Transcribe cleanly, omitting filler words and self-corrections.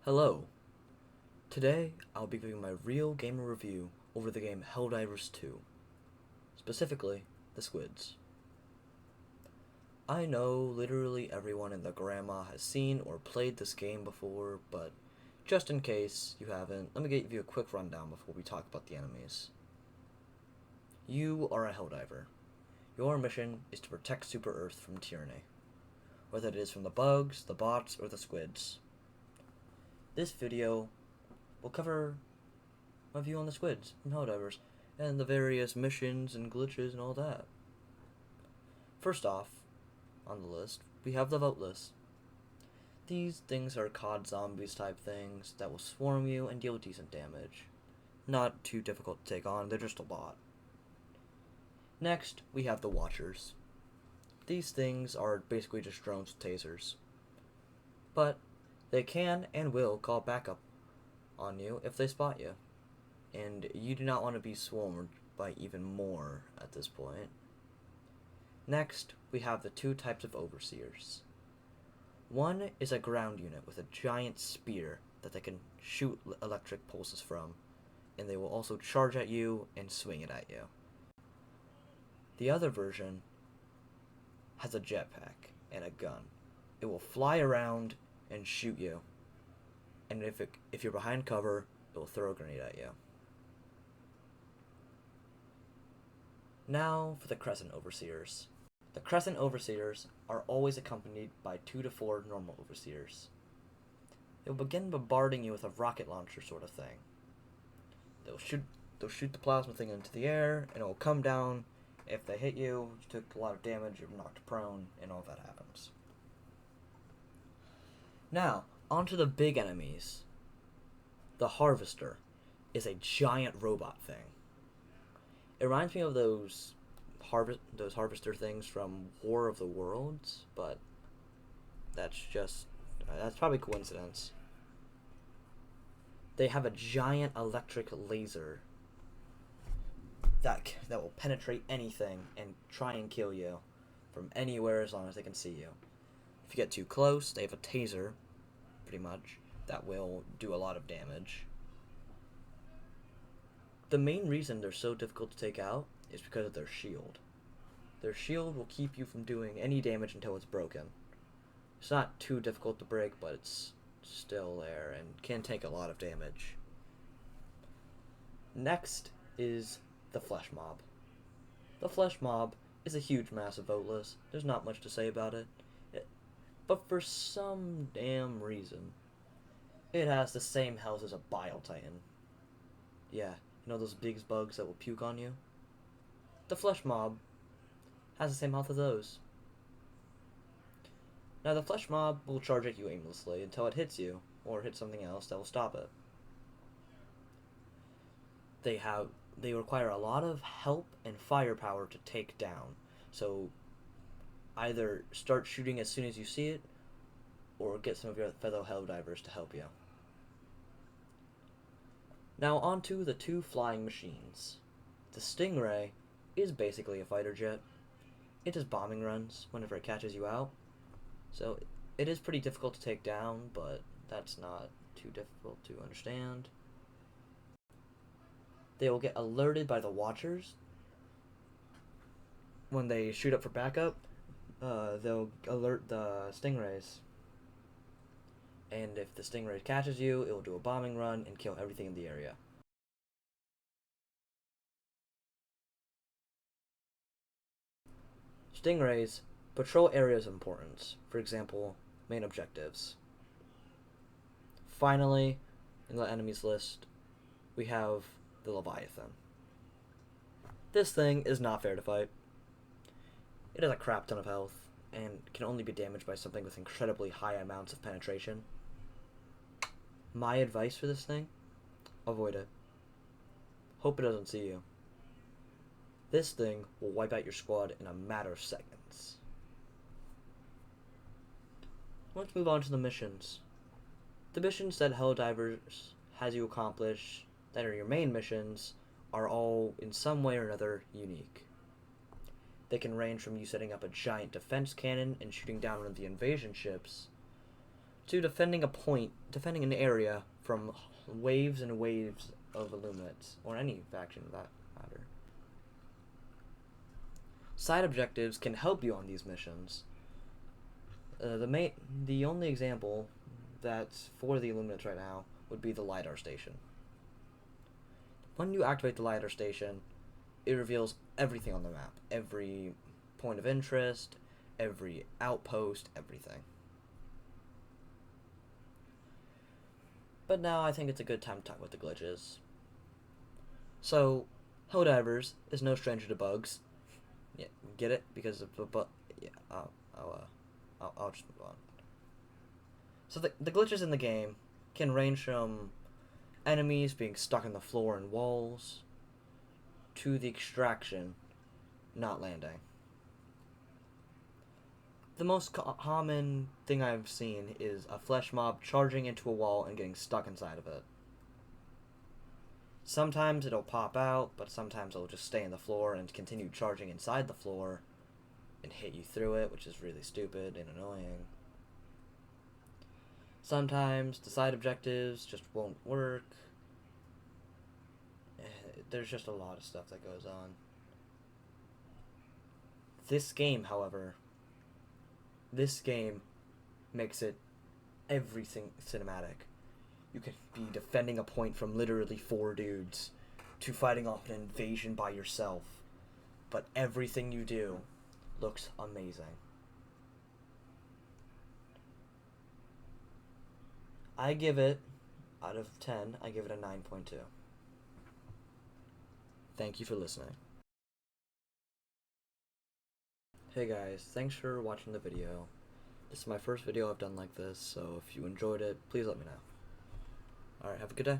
Hello. Today, I'll be giving my real gamer review over the game Helldivers 2, specifically the squids. I know literally everyone and their grandma has seen or played this game before, but just in case you haven't, let me give you a quick rundown before we talk about the enemies. You are a Helldiver. Your mission is to protect Super Earth from tyranny, whether it is from the bugs, the bots, or the squids. This video will cover my view on the squids from Helldivers and the various missions and glitches and all that. First off, on the list, we have the vote list. These things are COD zombies type things that will swarm you and deal decent damage. Not too difficult to take on, they're just a bot. Next, we have the Watchers. These things are basically just drones with tasers. But they can and will call backup on you if they spot you. And you do not want to be swarmed by even more at this point. Next, we have the two types of Overseers. One is a ground unit with a giant spear that they can shoot electric pulses from, and they will also charge at you and swing it at you. The other version has a jetpack and a gun. It will fly around and shoot you, and if you're behind cover, it will throw a grenade at you. Now for the Crescent Overseers. The Crescent Overseers are always accompanied by 2 to 4 normal Overseers. They will begin bombarding you with a rocket launcher sort of thing. They'll shoot the plasma thing into the air, and it will come down. If they hit you, you took a lot of damage, you're knocked prone, and all that happens. Now, onto the big enemies. The Harvester is a giant robot thing. It reminds me of those harvester things from War of the Worlds, but that's probably coincidence. They have a giant electric laser that will penetrate anything and try and kill you from anywhere as long as they can see you. If you get too close, they have a taser, pretty much, that will do a lot of damage. The main reason they're so difficult to take out is because of their shield. Their shield will keep you from doing any damage until it's broken. It's not too difficult to break, but it's still there and can take a lot of damage. Next is the Flesh Mob. The Flesh Mob is a huge massive voteless. There's not much to say about it. But for some damn reason, it has the same health as a Bile Titan. Yeah, you know those big bugs that will puke on you? The Flesh Mob has the same health as those. Now the Flesh Mob will charge at you aimlessly until it hits you, or hits something else that will stop it. They require a lot of help and firepower to take down, so either start shooting as soon as you see it, or get some of your fellow Helldivers to help you. Now onto the two flying machines. The Stingray is basically a fighter jet. It does bombing runs whenever it catches you out, so it is pretty difficult to take down, but that's not too difficult to understand. They will get alerted by the Watchers. When they shoot up for backup, they'll alert the Stingrays. And if the Stingray catches you, it will do a bombing run and kill everything in the area. Stingrays patrol areas of importance, for example, main objectives. Finally, in the enemies list, we have the Leviathan. This thing is not fair to fight. It has a crap ton of health, and can only be damaged by something with incredibly high amounts of penetration. My advice for this thing? Avoid it. Hope it doesn't see you. This thing will wipe out your squad in a matter of seconds. Let's move on to the missions. The missions that Helldivers has you accomplish that are your main missions are all in some way or another unique. They can range from you setting up a giant defense cannon and shooting down one of the invasion ships to defending a point, defending an area from waves and waves of Illuminates, or any faction for that matter. Side objectives can help you on these missions. The only example that's for the Illuminates right now would be the LiDAR station. When you activate the LiDAR station, it reveals everything on the map. Every point of interest, every outpost, everything. But now I think it's a good time to talk about the glitches. So, Helldivers is no stranger to bugs. Yeah, get it? Because of yeah, I'll just move on. So the glitches in the game can range from enemies being stuck in the floor and walls to the extraction not landing. The most common thing I've seen is a flesh mob charging into a wall and getting stuck inside of it. Sometimes it'll pop out, but sometimes it'll just stay in the floor and continue charging inside the floor and hit you through it, which is really stupid and annoying. Sometimes the side objectives just won't work. There's just a lot of stuff that goes on. This game, however, makes it everything cinematic. You can be defending a point from literally 4 dudes to fighting off an invasion by yourself. But everything you do looks amazing. I give it, out of 10, I give it a 9.2. Thank you for listening. Hey guys, thanks for watching the video. This is my first video I've done like this, so if you enjoyed it, please let me know. Alright, have a good day.